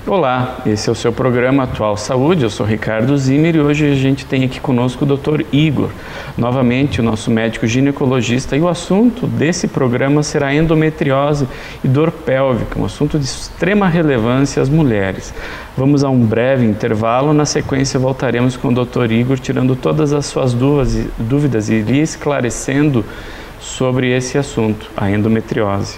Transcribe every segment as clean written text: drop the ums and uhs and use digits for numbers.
Olá, esse é o seu programa Atual Saúde, eu sou Ricardo Zimmer e hoje a gente tem aqui conosco o Dr. Igor, novamente o nosso médico ginecologista, e o assunto desse programa será endometriose e dor pélvica, um assunto de extrema relevância às mulheres. Vamos a um breve intervalo, na sequência voltaremos com o Dr. Igor tirando todas as suas dúvidas e lhe esclarecendo sobre esse assunto, a endometriose.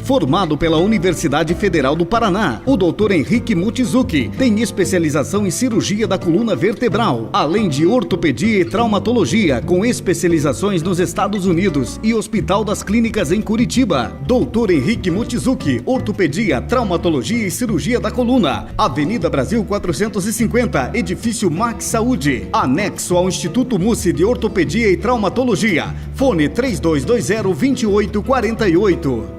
Formado pela Universidade Federal do Paraná, o Dr. Henrique Mochizuki tem especialização em cirurgia da coluna vertebral, além de ortopedia e traumatologia, com especializações nos Estados Unidos e Hospital das Clínicas em Curitiba. Dr. Henrique Mochizuki, ortopedia, traumatologia e cirurgia da coluna, Avenida Brasil 450, Edifício Max Saúde, anexo ao Instituto Mussi de Ortopedia e Traumatologia. Fone 3220-2848.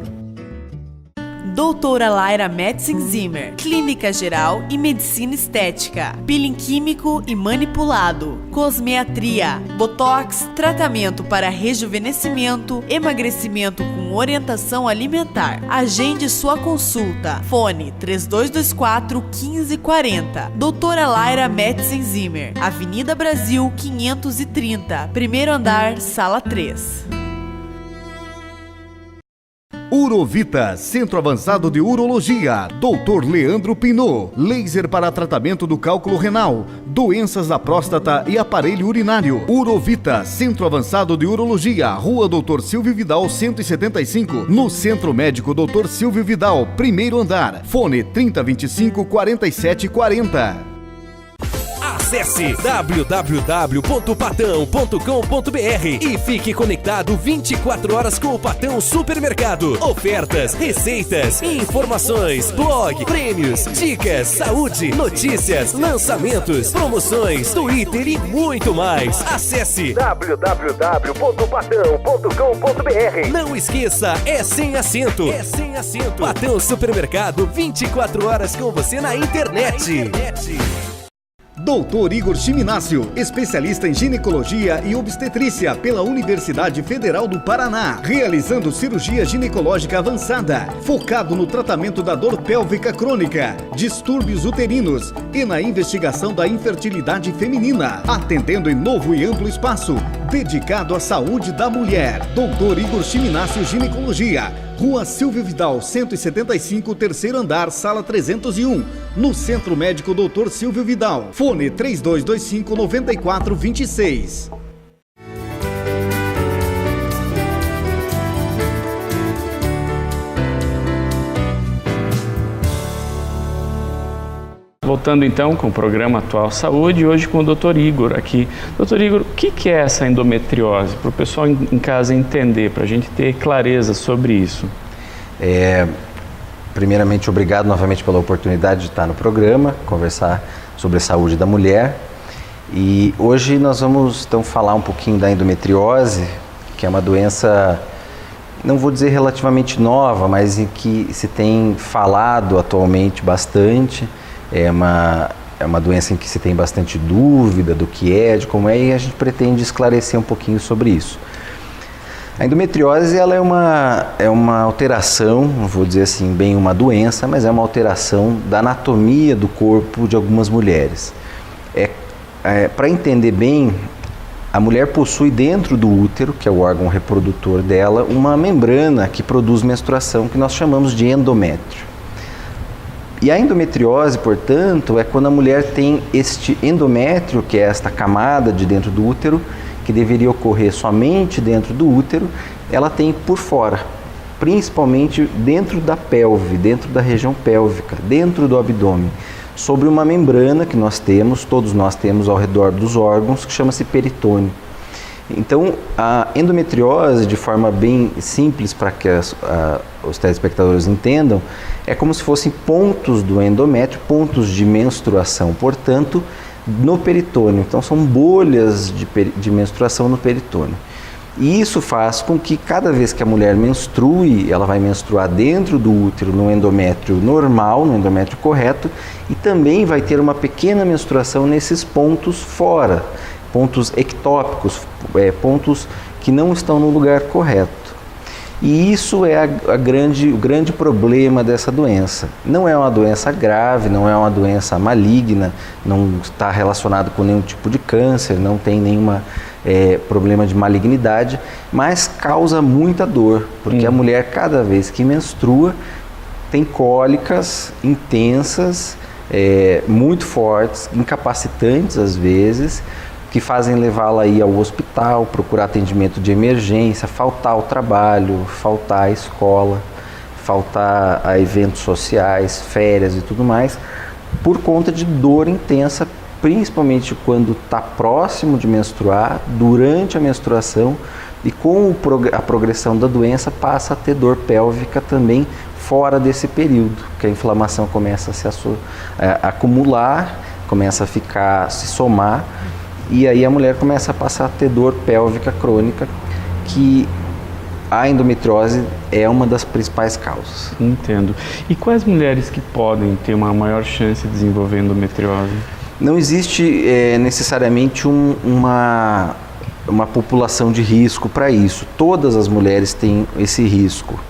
Doutora Laira Metzen-Zimmer, Clínica Geral e Medicina Estética, peeling químico e manipulado, cosmetria, botox, tratamento para rejuvenescimento, emagrecimento com orientação alimentar. Agende sua consulta. Fone 3224-1540. Doutora Laira Metzen-Zimmer, Avenida Brasil 530, primeiro andar, sala 3. Urovita, Centro Avançado de Urologia, Dr. Leandro Pinot, laser para tratamento do cálculo renal, doenças da próstata e aparelho urinário. Urovita, Centro Avançado de Urologia, Rua Dr. Silvio Vidal 175, no Centro Médico Dr. Silvio Vidal, primeiro andar. Fone 3025-4740. Acesse www.patão.com.br e fique conectado 24 horas com o Patão Supermercado. Ofertas, receitas, informações, blog, prêmios, dicas, saúde, notícias, lançamentos, promoções, Twitter e muito mais. Acesse www.patão.com.br. Não esqueça, é sem acento. É sem acento. Patão Supermercado, 24 horas com você na internet. Dr. Igor Chiminácio, especialista em ginecologia e obstetrícia pela Universidade Federal do Paraná, realizando cirurgia ginecológica avançada, focado no tratamento da dor pélvica crônica, distúrbios uterinos e na investigação da infertilidade feminina, atendendo em novo e amplo espaço, dedicado à saúde da mulher. Dr. Igor Chiminácio Ginecologia, Rua Silvio Vidal 175, terceiro andar, sala 301, no Centro Médico Dr. Silvio Vidal. Fone 3225-9426. Voltando então com o programa Atual Saúde, hoje com o Dr. Igor aqui. Dr. Igor, o que é essa endometriose? Para o pessoal em casa entender, para a gente ter clareza sobre isso. Primeiramente, obrigado novamente pela oportunidade de estar no programa, conversar sobre a saúde da mulher. E hoje nós vamos então falar um pouquinho da endometriose, que é uma doença, não vou dizer relativamente nova, mas em que se tem falado atualmente bastante. É uma doença em que se tem bastante dúvida do que é, de como é, e a gente pretende esclarecer um pouquinho sobre isso. A endometriose ela é uma alteração, não vou dizer assim bem uma doença, mas é uma alteração da anatomia do corpo de algumas mulheres. Para entender bem, a mulher possui dentro do útero, que é o órgão reprodutor dela, uma membrana que produz menstruação, que nós chamamos de endométrio. E a endometriose, portanto, é quando a mulher tem este endométrio, que é esta camada de dentro do útero, que deveria ocorrer somente dentro do útero, ela tem por fora, principalmente dentro da pelve, dentro da região pélvica, dentro do abdômen, sobre uma membrana que nós temos, todos nós temos ao redor dos órgãos, que chama-se peritônio. Então, a endometriose, de forma bem simples para que os telespectadores entendam, é como se fossem pontos do endométrio, pontos de menstruação, portanto, no peritônio. Então, são bolhas de menstruação no peritônio. E isso faz com que cada vez que a mulher menstrue, ela vai menstruar dentro do útero, no endométrio normal, no endométrio correto, e também vai ter uma pequena menstruação nesses pontos fora, pontos ectópicos, pontos que não estão no lugar correto. E isso é o grande problema dessa doença. Não é uma doença grave, não é uma doença maligna, não está relacionado com nenhum tipo de câncer, não tem nenhum problema de malignidade, mas causa muita dor, porque a mulher, cada vez que menstrua, tem cólicas intensas, muito fortes, incapacitantes às vezes, que fazem levá-la a ir ao hospital, procurar atendimento de emergência, faltar ao trabalho, faltar à escola, faltar a eventos sociais, férias e tudo mais, por conta de dor intensa, principalmente quando está próximo de menstruar, durante a menstruação, e com a progressão da doença passa a ter dor pélvica também fora desse período, que a inflamação começa a se acumular, começa a se somar, e aí a mulher começa a passar a ter dor pélvica crônica, que a endometriose é uma das principais causas. Entendo. E quais mulheres que podem ter uma maior chance de desenvolver endometriose? Não existe necessariamente uma população de risco para isso. Todas as mulheres têm esse risco.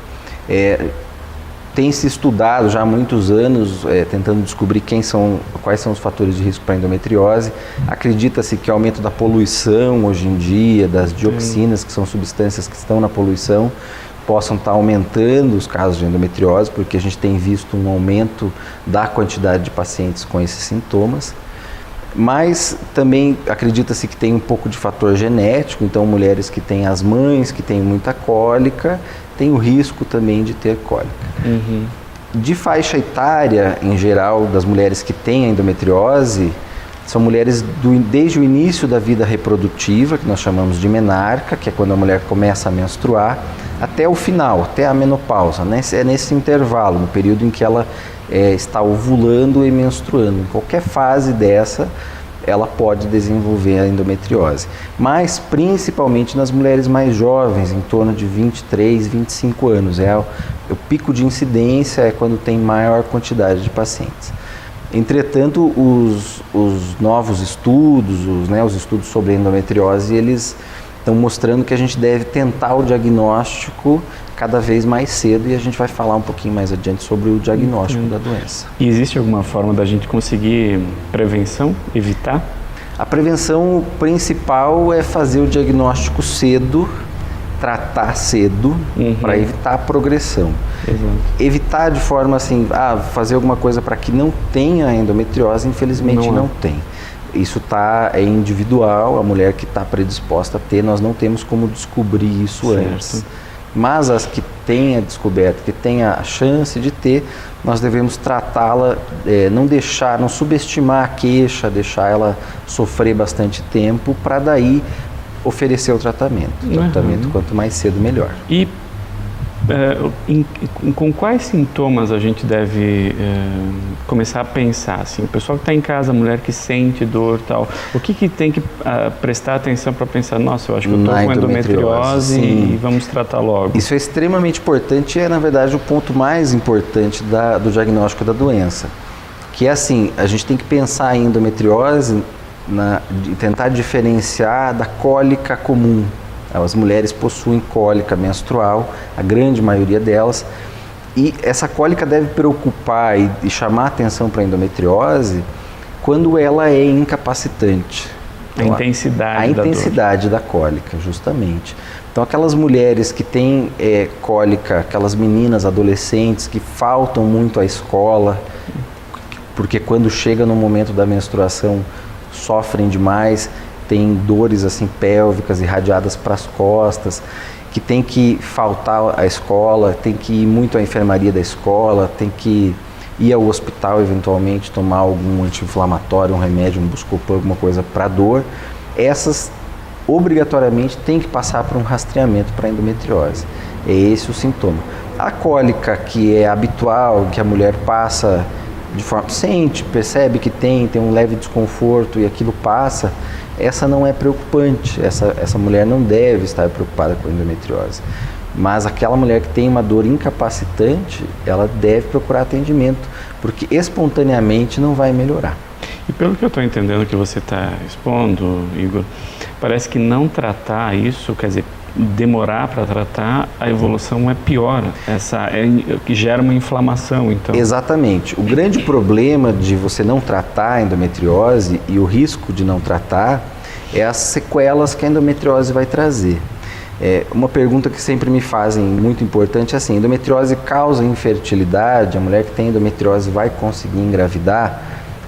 Tem se estudado já há muitos anos, tentando descobrir quais são os fatores de risco para a endometriose. Acredita-se que o aumento da poluição hoje em dia, das dioxinas, que são substâncias que estão na poluição, possam estar aumentando os casos de endometriose, porque a gente tem visto um aumento da quantidade de pacientes com esses sintomas. Mas também acredita-se que tem um pouco de fator genético, então mulheres que têm as mães, que têm muita cólica, tem o risco também de ter cólica. Uhum. De faixa etária, em geral, das mulheres que têm a endometriose, são mulheres desde o início da vida reprodutiva, que nós chamamos de menarca, que é quando a mulher começa a menstruar, até o final, até a menopausa, né? É nesse intervalo, no período em que ela está ovulando e menstruando. Em qualquer fase dessa, ela pode desenvolver a endometriose. Mas principalmente nas mulheres mais jovens, em torno de 23, 25 anos. O pico de incidência é quando tem maior quantidade de pacientes. Entretanto, os novos estudos, os estudos sobre endometriose, eles estão mostrando que a gente deve tentar o diagnóstico cada vez mais cedo, e a gente vai falar um pouquinho mais adiante sobre o diagnóstico da doença. E existe alguma forma da gente conseguir prevenção, evitar? A prevenção principal é fazer o diagnóstico cedo, tratar cedo, para evitar a progressão. Exato. Evitar de forma assim, fazer alguma coisa para que não tenha endometriose, infelizmente não tem. Isso é individual, a mulher que está predisposta a ter, nós não temos como descobrir isso antes. Mas as que têm a descoberta, que têm a chance de ter, nós devemos tratá-la, não subestimar a queixa, deixar ela sofrer bastante tempo, para daí oferecer o tratamento. O tratamento, quanto mais cedo, melhor. E com quais sintomas a gente deve começar a pensar? Assim, o pessoal que está em casa, a mulher que sente dor e tal, o que tem que prestar atenção para pensar, nossa, eu acho que eu estou com endometriose e vamos tratar logo? Isso é extremamente importante, na verdade, o ponto mais importante do diagnóstico da doença. Que é assim, a gente tem que pensar em endometriose, tentar diferenciar da cólica comum. As mulheres possuem cólica menstrual, a grande maioria delas, e essa cólica deve preocupar e chamar atenção para a endometriose quando ela é incapacitante. A intensidade da cólica, justamente. Então, aquelas mulheres que têm cólica, aquelas meninas adolescentes que faltam muito à escola, porque quando chega no momento da menstruação sofrem demais, tem dores assim pélvicas irradiadas para as costas, que tem que faltar à escola, tem que ir muito à enfermaria da escola, tem que ir ao hospital eventualmente, tomar algum anti-inflamatório, um remédio, um Buscopan, alguma coisa para dor. Essas obrigatoriamente tem que passar por um rastreamento para endometriose. É esse o sintoma. A cólica, que é habitual, que a mulher passa de forma sente, percebe que tem um leve desconforto e aquilo passa, essa não é preocupante, essa mulher não deve estar preocupada com a endometriose. Mas aquela mulher que tem uma dor incapacitante, ela deve procurar atendimento, porque espontaneamente não vai melhorar. E pelo que eu estou entendendo que você está expondo, Igor, parece que não tratar isso, quer dizer, demorar para tratar, a evolução é pior, que gera uma inflamação, então. Exatamente. O grande problema de você não tratar a endometriose e o risco de não tratar é as sequelas que a endometriose vai trazer. Uma pergunta que sempre me fazem, muito importante, é assim: endometriose causa infertilidade? A mulher que tem endometriose vai conseguir engravidar?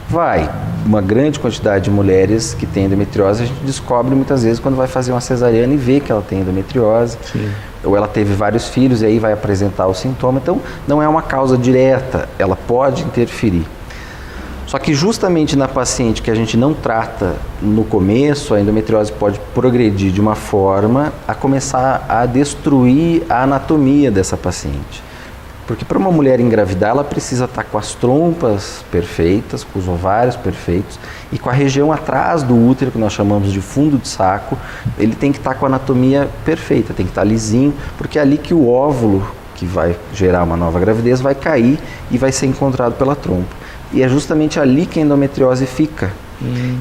Vai. Uma grande quantidade de mulheres que têm endometriose, a gente descobre muitas vezes quando vai fazer uma cesariana e vê que ela tem endometriose. Sim. Ou ela teve vários filhos e aí vai apresentar o sintoma. Então, não é uma causa direta, ela pode interferir. Só que justamente na paciente que a gente não trata no começo, a endometriose pode progredir de uma forma a começar a destruir a anatomia dessa paciente. Porque para uma mulher engravidar, ela precisa estar com as trompas perfeitas, com os ovários perfeitos e com a região atrás do útero, que nós chamamos de fundo de saco, ele tem que estar com a anatomia perfeita, tem que estar lisinho, porque é ali que o óvulo, que vai gerar uma nova gravidez, vai cair e vai ser encontrado pela trompa. E é justamente ali que a endometriose fica.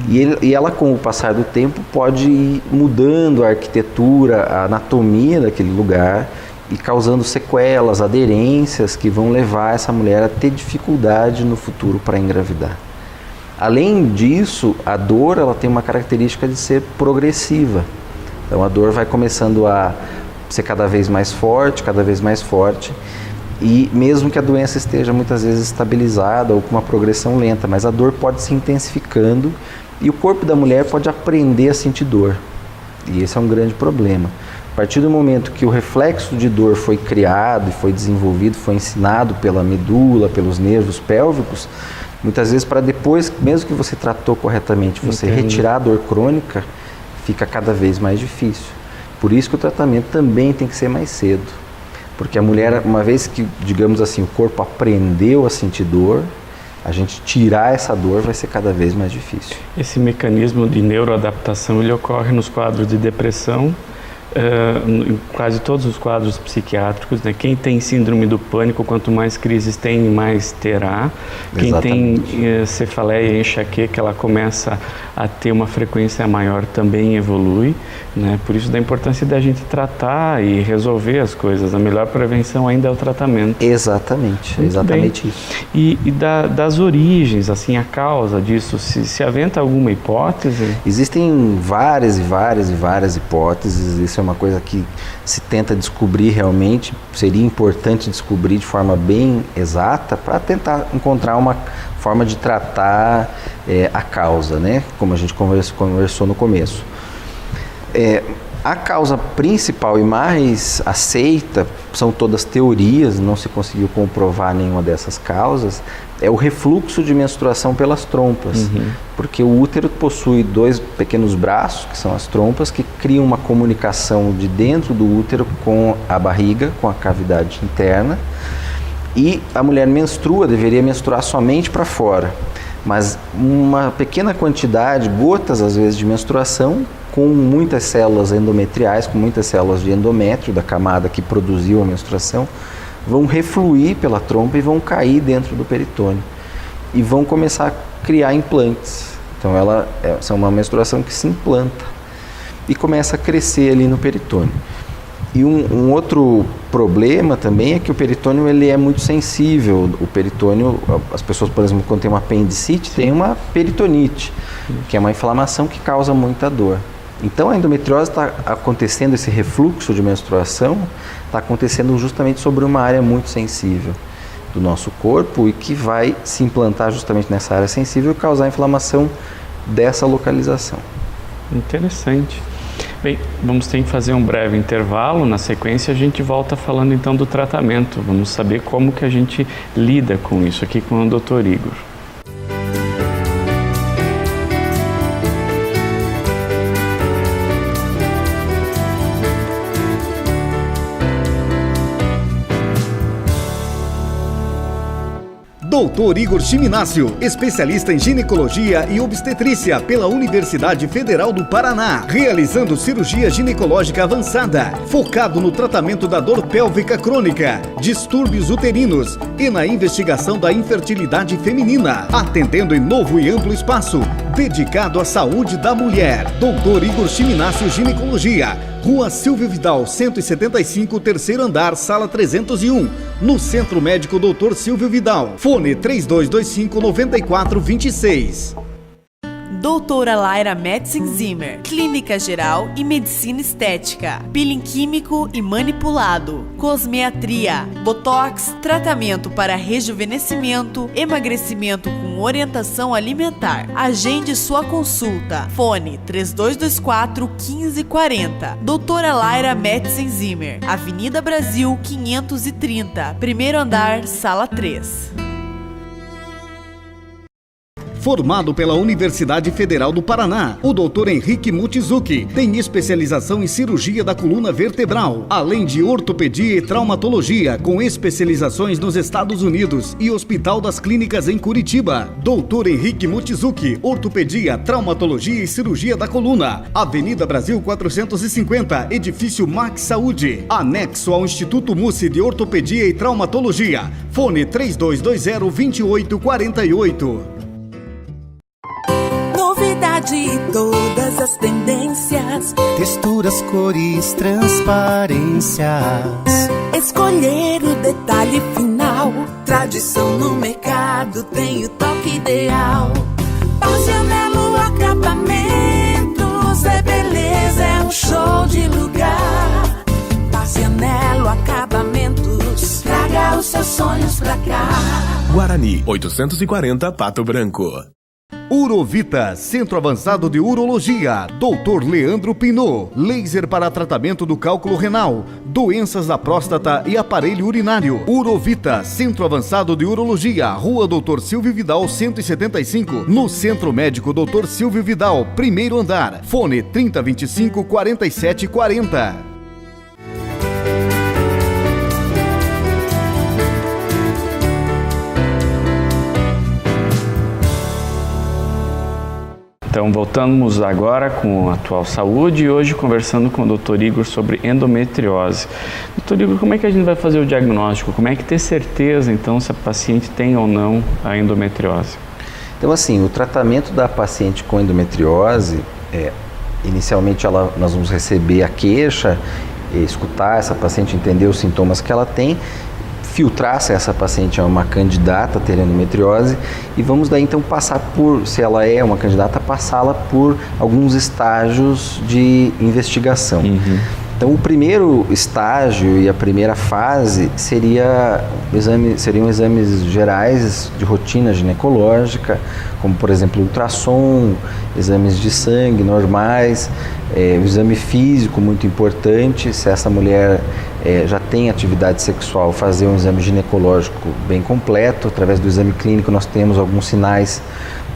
E ela, com o passar do tempo, pode ir mudando a arquitetura, a anatomia daquele lugar, e causando sequelas, aderências que vão levar essa mulher a ter dificuldade no futuro para engravidar. Além disso, a dor ela tem uma característica de ser progressiva. Então a dor vai começando a ser cada vez mais forte, e mesmo que a doença esteja muitas vezes estabilizada ou com uma progressão lenta, mas a dor pode se intensificando e o corpo da mulher pode aprender a sentir dor. E esse é um grande problema. A partir do momento que o reflexo de dor foi criado e foi desenvolvido, foi ensinado pela medula, pelos nervos pélvicos, muitas vezes para depois, mesmo que você tratou corretamente, você retirar a dor crônica, fica cada vez mais difícil. Por isso que o tratamento também tem que ser mais cedo. Porque a mulher, uma vez que, digamos assim, o corpo aprendeu a sentir dor, a gente tirar essa dor vai ser cada vez mais difícil. Esse mecanismo de neuroadaptação, ele ocorre nos quadros de depressão, em quase todos os quadros psiquiátricos, né? Quem tem síndrome do pânico, quanto mais crises tem, mais terá. Quem Exatamente. tem cefaleia e enxaqueca, ela começa a ter uma frequência maior, também evolui, né? Por isso da importância da gente tratar e resolver as coisas. A melhor prevenção ainda é o tratamento. Exatamente, Muito exatamente bem. Isso. E das origens, assim, a causa disso, se aventa alguma hipótese? Existem várias hipóteses, isso é uma coisa que se tenta descobrir realmente, seria importante descobrir de forma bem exata para tentar encontrar uma forma de tratar a causa, né? Como a gente conversou no começo. A causa principal e mais aceita, são todas teorias, não se conseguiu comprovar nenhuma dessas causas, é o refluxo de menstruação pelas trompas. Porque o útero possui 2 pequenos braços, que são as trompas, que criam uma comunicação de dentro do útero com a barriga, com a cavidade interna, e a mulher menstrua, deveria menstruar somente para fora. Mas uma pequena quantidade, gotas às vezes de menstruação, com muitas células endometriais, com muitas células de endométrio, da camada que produziu a menstruação, vão refluir pela trompa e vão cair dentro do peritônio. E vão começar a criar implantes. Então ela é uma menstruação que se implanta e começa a crescer ali no peritônio. E um outro problema também é que o peritônio ele é muito sensível. O peritônio, as pessoas, por exemplo, quando tem uma apendicite, tem uma peritonite, que é uma inflamação que causa muita dor. Então a endometriose está acontecendo, esse refluxo de menstruação está acontecendo justamente sobre uma área muito sensível do nosso corpo e que vai se implantar justamente nessa área sensível e causar inflamação dessa localização. Interessante. Bem, vamos ter que fazer um breve intervalo. Na sequência a gente volta falando então do tratamento. Vamos saber como que a gente lida com isso aqui com o Dr. Igor. Dr. Igor Chiminácio, especialista em ginecologia e obstetrícia pela Universidade Federal do Paraná, realizando cirurgia ginecológica avançada, focado no tratamento da dor pélvica crônica, distúrbios uterinos e na investigação da infertilidade feminina, atendendo em novo e amplo espaço, dedicado à saúde da mulher. Dr. Igor Chiminácio Ginecologia, Rua Silvio Vidal, 175, terceiro andar, sala 301, no Centro Médico Dr. Silvio Vidal. Fone 3225-9426. Doutora Laira Metzinzimmer, Clínica Geral e Medicina Estética, peeling químico e manipulado, cosmeatria, botox, tratamento para rejuvenescimento, emagrecimento com orientação alimentar. Agende sua consulta. Fone 3224-1540. Doutora Laira Metzinzimmer, Avenida Brasil 530, primeiro andar, sala 3. Formado pela Universidade Federal do Paraná, o Dr. Henrique Mochizuki tem especialização em cirurgia da coluna vertebral, além de ortopedia e traumatologia, com especializações nos Estados Unidos e Hospital das Clínicas em Curitiba. Dr. Henrique Mochizuki, ortopedia, traumatologia e cirurgia da coluna. Avenida Brasil 450, edifício Max Saúde, anexo ao Instituto Mussi de Ortopedia e Traumatologia. Fone 3220-2848. Novidade e todas as tendências, texturas, cores, transparências. Escolher o detalhe final, tradição no mercado tem o toque ideal. Parcianello Acabamentos, é beleza, é um show de lugar. Parcianello Acabamentos, traga os seus sonhos pra cá. Guarani, 840 Pato Branco. Urovita, Centro Avançado de Urologia, Dr. Leandro Pinot, laser para tratamento do cálculo renal, doenças da próstata e aparelho urinário. Urovita, Centro Avançado de Urologia, Rua Dr. Silvio Vidal 175, no Centro Médico Dr. Silvio Vidal, primeiro andar. Fone 3025-4740. Então, voltamos agora com a Atual Saúde e hoje conversando com o Dr. Igor sobre endometriose. Dr. Igor, como é que a gente vai fazer o diagnóstico? Como é que ter certeza, então, se a paciente tem ou não a endometriose? Então, assim, o tratamento da paciente com endometriose, inicialmente nós vamos receber a queixa, escutar essa paciente, entender os sintomas que ela tem, filtrar se essa paciente é uma candidata a ter endometriose e vamos daí então passar por, se ela é uma candidata, passá-la por alguns estágios de investigação. Então o primeiro estágio e a primeira fase seriam exames gerais de rotina ginecológica, como por exemplo ultrassom, exames de sangue normais, o exame físico muito importante, se essa mulher já tem atividade sexual, fazer um exame ginecológico bem completo. Através do exame clínico nós temos alguns sinais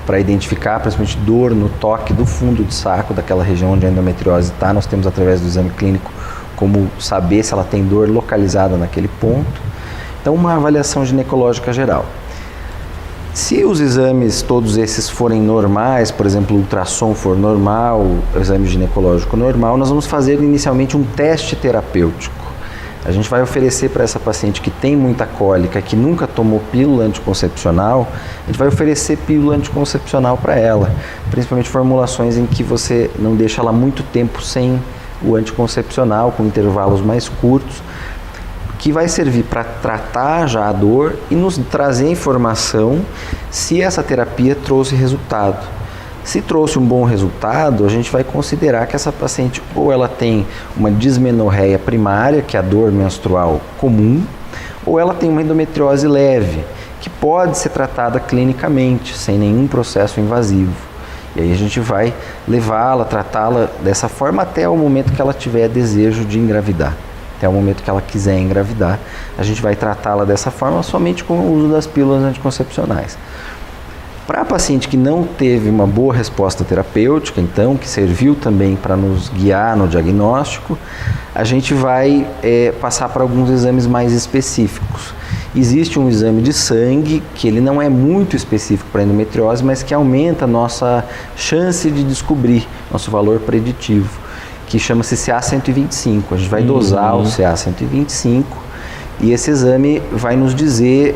para identificar, principalmente dor no toque do fundo de saco, daquela região onde a endometriose está. Nós temos através do exame clínico como saber se ela tem dor localizada naquele ponto. Então uma avaliação ginecológica geral. Se os exames todos esses forem normais, por exemplo, o ultrassom for normal, o exame ginecológico normal, nós vamos fazer inicialmente um teste terapêutico. A gente vai oferecer para essa paciente que tem muita cólica, que nunca tomou pílula anticoncepcional, a gente vai oferecer pílula anticoncepcional para ela, principalmente formulações em que você não deixa ela muito tempo sem o anticoncepcional, com intervalos mais curtos, que vai servir para tratar já a dor e nos trazer informação se essa terapia trouxe resultado. Se trouxe um bom resultado, a gente vai considerar que essa paciente ou ela tem uma dismenorreia primária, que é a dor menstrual comum, ou ela tem uma endometriose leve, que pode ser tratada clinicamente, sem nenhum processo invasivo. E aí a gente vai levá-la, tratá-la dessa forma até o momento que ela tiver desejo de engravidar. Até o momento que ela quiser engravidar, a gente vai tratá-la dessa forma somente com o uso das pílulas anticoncepcionais. Para a paciente que não teve uma boa resposta terapêutica, então, que serviu também para nos guiar no diagnóstico, a gente vai passar para alguns exames mais específicos. Existe um exame de sangue que ele não é muito específico para endometriose, mas que aumenta a nossa chance de descobrir, nosso valor preditivo, que chama-se CA125. A gente vai dosar o CA125 e esse exame vai nos dizer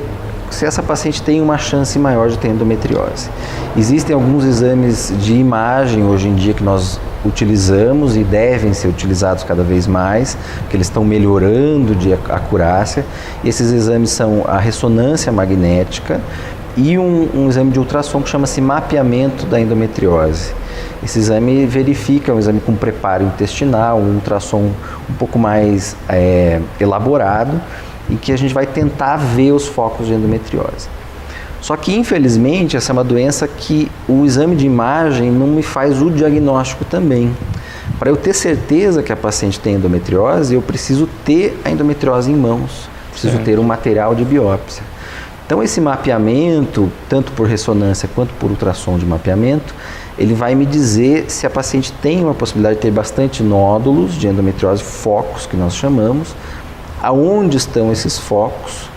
se essa paciente tem uma chance maior de ter endometriose. Existem alguns exames de imagem hoje em dia que nós utilizamos e devem ser utilizados cada vez mais, porque eles estão melhorando de acurácia. Esses exames são a ressonância magnética e um exame de ultrassom que chama-se mapeamento da endometriose. Esse exame verifica, é um exame com preparo intestinal, um ultrassom um pouco mais elaborado, e que a gente vai tentar ver os focos de endometriose. Só que, infelizmente, essa é uma doença que o exame de imagem não me faz o diagnóstico também. Para eu ter certeza que a paciente tem endometriose, eu preciso ter a endometriose em mãos, preciso ter um material de biópsia. Então, esse mapeamento, tanto por ressonância quanto por ultrassom de mapeamento, ele vai me dizer se a paciente tem uma possibilidade de ter bastante nódulos de endometriose, focos que nós chamamos, aonde estão esses focos,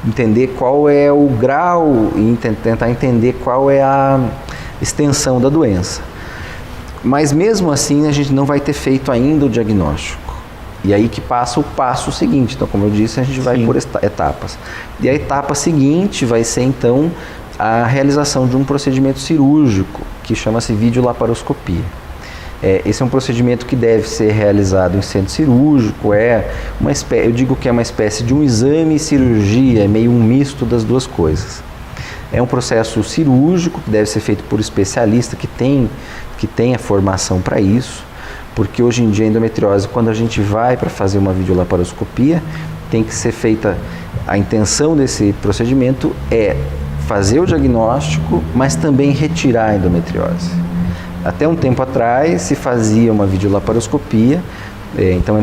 entender qual é o grau e tentar entender qual é a extensão da doença. Mas mesmo assim a gente não vai ter feito ainda o diagnóstico. E aí que passa o passo seguinte. Então, como eu disse, a gente vai por etapas. E a etapa seguinte vai ser então a realização de um procedimento cirúrgico que chama-se videolaparoscopia. Esse é um procedimento que deve ser realizado em centro cirúrgico, eu digo que é uma espécie de um exame e cirurgia, é meio um misto das duas coisas. É um processo cirúrgico que deve ser feito por especialista que tem a formação para isso, porque hoje em dia a endometriose, quando a gente vai para fazer uma videolaparoscopia, tem que ser feita, a intenção desse procedimento é fazer o diagnóstico, mas também retirar a endometriose. Até um tempo atrás se fazia uma videolaparoscopia, então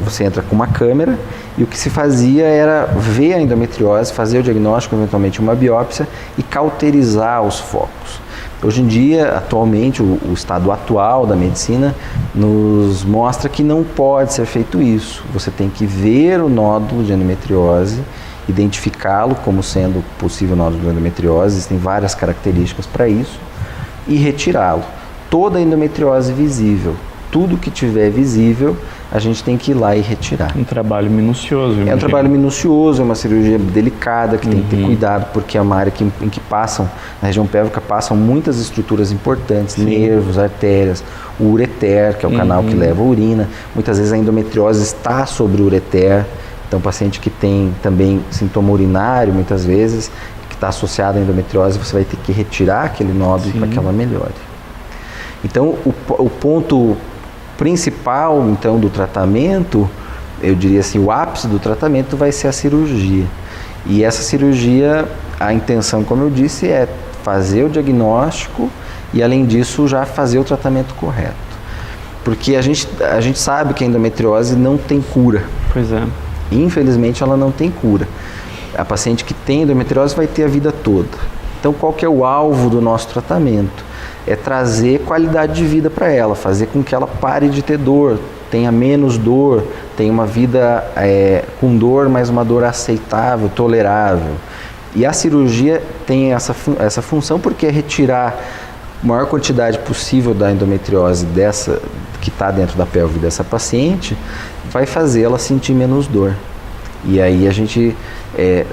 você entra com uma câmera e o que se fazia era ver a endometriose, fazer o diagnóstico, eventualmente uma biópsia e cauterizar os focos. Hoje em dia, atualmente, o estado atual da medicina nos mostra que não pode ser feito isso. Você tem que ver o nódulo de endometriose, identificá-lo como sendo possível nódulo de endometriose, existem várias características para isso, e retirá-lo. Toda a endometriose visível, tudo que tiver visível, a gente tem que ir lá e retirar. Um trabalho minucioso. É um trabalho minucioso, é uma cirurgia delicada que tem que ter cuidado, porque é uma área em que passam, na região pélvica, passam muitas estruturas importantes, nervos, artérias, o ureter, que é o canal que leva a urina. Muitas vezes a endometriose está sobre o ureter, então o paciente que tem também sintoma urinário, muitas vezes, que está associado à endometriose, você vai ter que retirar aquele nódulo para que ela melhore. Então, o ponto principal então do tratamento, eu diria assim, o ápice do tratamento vai ser a cirurgia. E essa cirurgia, a intenção, como eu disse, é fazer o diagnóstico e, além disso, já fazer o tratamento correto. Porque a gente sabe que a endometriose não tem cura. Pois é. Infelizmente, ela não tem cura. A paciente que tem endometriose vai ter a vida toda. Então, qual que é o alvo do nosso tratamento? É trazer qualidade de vida para ela, fazer com que ela pare de ter dor, tenha menos dor, tenha uma vida com dor, mas uma dor aceitável, tolerável. E a cirurgia tem essa função porque é retirar a maior quantidade possível da endometriose que está dentro da pelve dessa paciente, vai fazer ela sentir menos dor. E aí a gente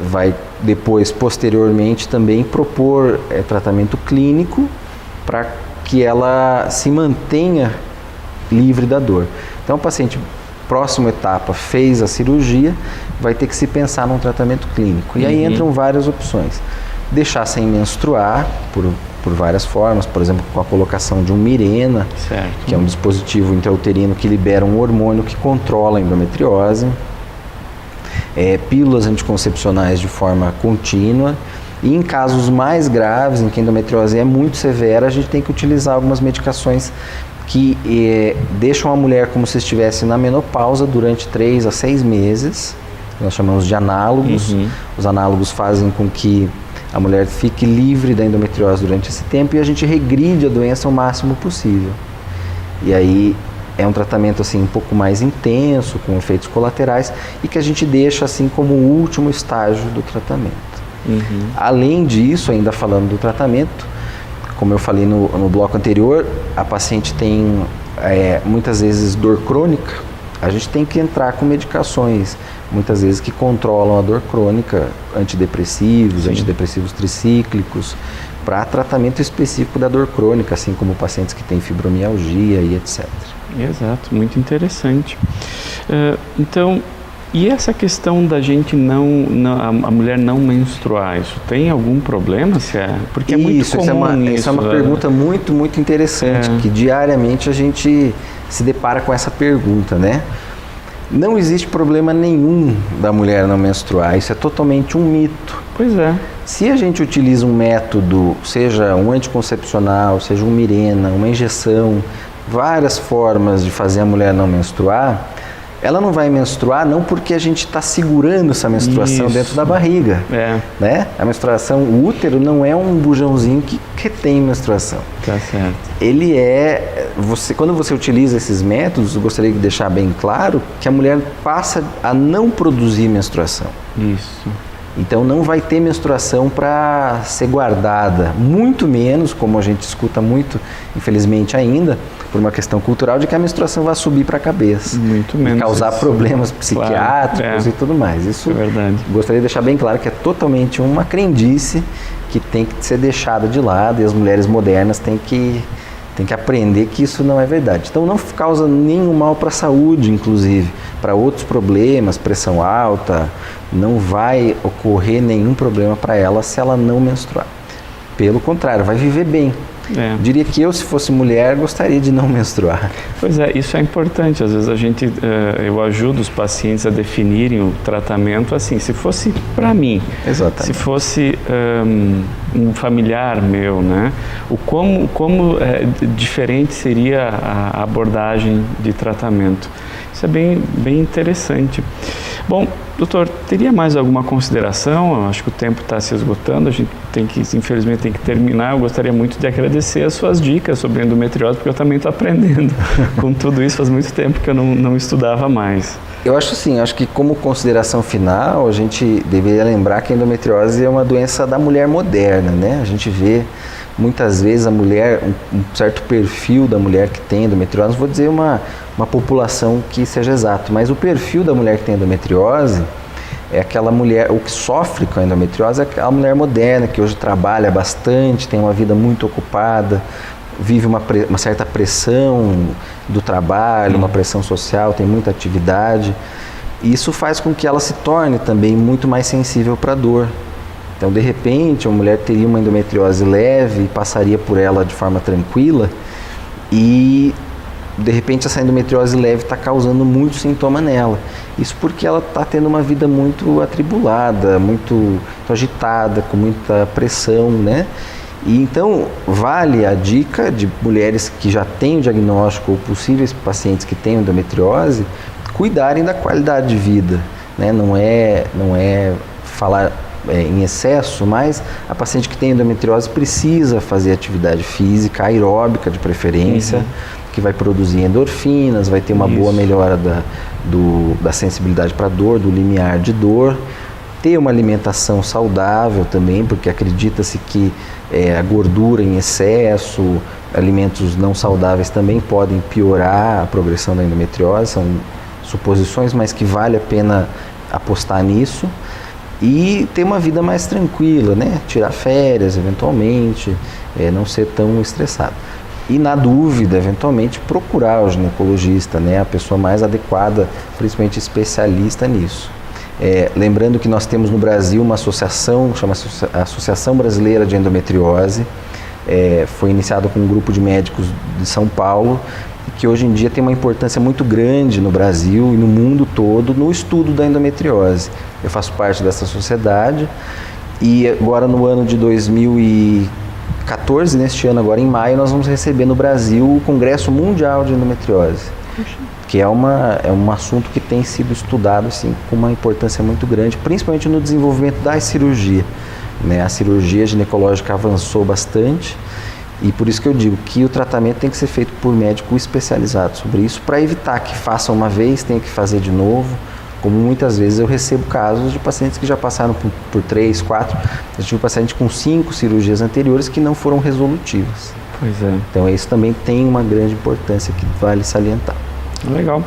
vai depois, posteriormente, também propor tratamento clínico para que ela se mantenha livre da dor. Então, o paciente, próxima etapa, fez a cirurgia, vai ter que se pensar num tratamento clínico. E aí entram várias opções. Deixar sem menstruar, por várias formas, por exemplo, com a colocação de um Mirena, que é um dispositivo intrauterino que libera um hormônio que controla a endometriose. Pílulas anticoncepcionais de forma contínua. E em casos mais graves, em que a endometriose é muito severa, a gente tem que utilizar algumas medicações que deixam a mulher como se estivesse na menopausa durante 3 a 6 meses. Nós chamamos de análogos. Os análogos fazem com que a mulher fique livre da endometriose durante esse tempo e a gente regride a doença o máximo possível. E aí é um tratamento assim um pouco mais intenso, com efeitos colaterais, e que a gente deixa assim como o último estágio do tratamento. Além disso, ainda falando do tratamento, como eu falei no bloco anterior, a paciente tem muitas vezes dor crônica. A gente tem que entrar com medicações, muitas vezes que controlam a dor crônica, antidepressivos tricíclicos, para tratamento específico da dor crônica, assim como pacientes que têm fibromialgia e etc. Exato, muito interessante. Então, e essa questão da gente a mulher não menstruar, isso tem algum problema? Porque é muito comum isso é uma pergunta muito, muito interessante, que diariamente a gente se depara com essa pergunta, né? Não existe problema nenhum da mulher não menstruar, isso é totalmente um mito. Pois é. Se a gente utiliza um método, seja um anticoncepcional, seja um Mirena, uma injeção, várias formas de fazer a mulher não menstruar, ela não vai menstruar não porque a gente está segurando essa menstruação dentro da barriga. Né? A menstruação, o útero não é um bujãozinho que retém menstruação. Tá certo. Ele quando você utiliza esses métodos, eu gostaria de deixar bem claro que a mulher passa a não produzir menstruação. Isso. Então não vai ter menstruação para ser guardada, muito menos, como a gente escuta muito, infelizmente ainda, por uma questão cultural, de que a menstruação vai subir para a cabeça. Muito menos. E causar problemas psiquiátricos e tudo mais. Isso é verdade. Gostaria de deixar bem claro que é totalmente uma crendice que tem que ser deixada de lado, e as mulheres modernas têm que aprender que isso não é verdade. Então não causa nenhum mal para a saúde, inclusive, para outros problemas, pressão alta, não vai ocorrer nenhum problema para ela se ela não menstruar. Pelo contrário, vai viver bem. Diria que eu, se fosse mulher, gostaria de não menstruar. Pois é, isso é importante. Às vezes eu ajudo os pacientes a definirem o tratamento assim, se fosse para mim, se fosse um familiar meu, né? Como diferente seria a abordagem de tratamento. Isso é bem interessante. Bom, doutor, teria mais alguma consideração? Eu acho que o tempo está se esgotando, a gente infelizmente tem que terminar. Eu gostaria muito de agradecer as suas dicas sobre endometriose, porque eu também estou aprendendo com tudo isso. Faz muito tempo que eu não estudava mais. Eu acho que como consideração final, a gente deveria lembrar que a endometriose é uma doença da mulher moderna, né? A gente vê muitas vezes a mulher, um certo perfil da mulher que tem endometriose, não vou dizer uma população que seja exato, mas o perfil da mulher que tem endometriose é aquela mulher, ou que sofre com a endometriose, é aquela mulher moderna que hoje trabalha bastante, tem uma vida muito ocupada, vive uma certa pressão do trabalho, uma pressão social, tem muita atividade. E isso faz com que ela se torne também muito mais sensível para a dor. Então, de repente, a mulher teria uma endometriose leve e passaria por ela de forma tranquila, e de repente essa endometriose leve está causando muito sintoma nela. Isso porque ela está tendo uma vida muito atribulada, muito agitada, com muita pressão, né? E então vale a dica de mulheres que já têm o diagnóstico ou possíveis pacientes que têm endometriose cuidarem da qualidade de vida, né? Não é falar em excesso, mas a paciente que tem endometriose precisa fazer atividade física, aeróbica de preferência, que vai produzir endorfinas, vai ter uma boa melhora da sensibilidade para dor, do limiar de dor, ter uma alimentação saudável também, porque acredita-se que a gordura em excesso, alimentos não saudáveis também podem piorar a progressão da endometriose, são suposições, mas que vale a pena apostar nisso. E ter uma vida mais tranquila, né? Tirar férias eventualmente, não ser tão estressado. E na dúvida, eventualmente, procurar o ginecologista, né? A pessoa mais adequada, principalmente especialista nisso. Lembrando que nós temos no Brasil uma associação, chama-se Associação Brasileira de Endometriose, foi iniciado com um grupo de médicos de São Paulo, que hoje em dia tem uma importância muito grande no Brasil e no mundo todo no estudo da endometriose. Eu faço parte dessa sociedade e agora no ano de 2014, neste ano agora em maio, nós vamos receber no Brasil o Congresso Mundial de Endometriose, que é um assunto que tem sido estudado assim, com uma importância muito grande, principalmente no desenvolvimento da cirurgia, né? A cirurgia ginecológica avançou bastante E por isso que eu digo que o tratamento tem que ser feito por médico especializado sobre isso, para evitar que faça uma vez, tenha que fazer de novo. Como muitas vezes eu recebo casos de pacientes que já passaram por 3, 4, eu tive um paciente com 5 cirurgias anteriores que não foram resolutivas. Pois é. Então isso também tem uma grande importância que vale salientar. Legal.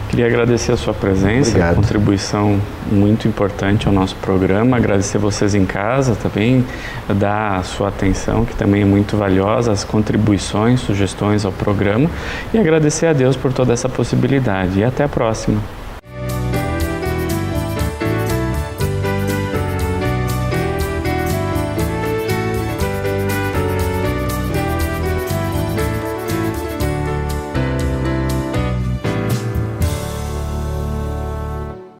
Queria agradecer a sua presença, Obrigado. a contribuição muito importante ao nosso programa, agradecer vocês em casa também, dar a sua atenção, que também é muito valiosa, as contribuições, sugestões ao programa, e agradecer a Deus por toda essa possibilidade. E até a próxima.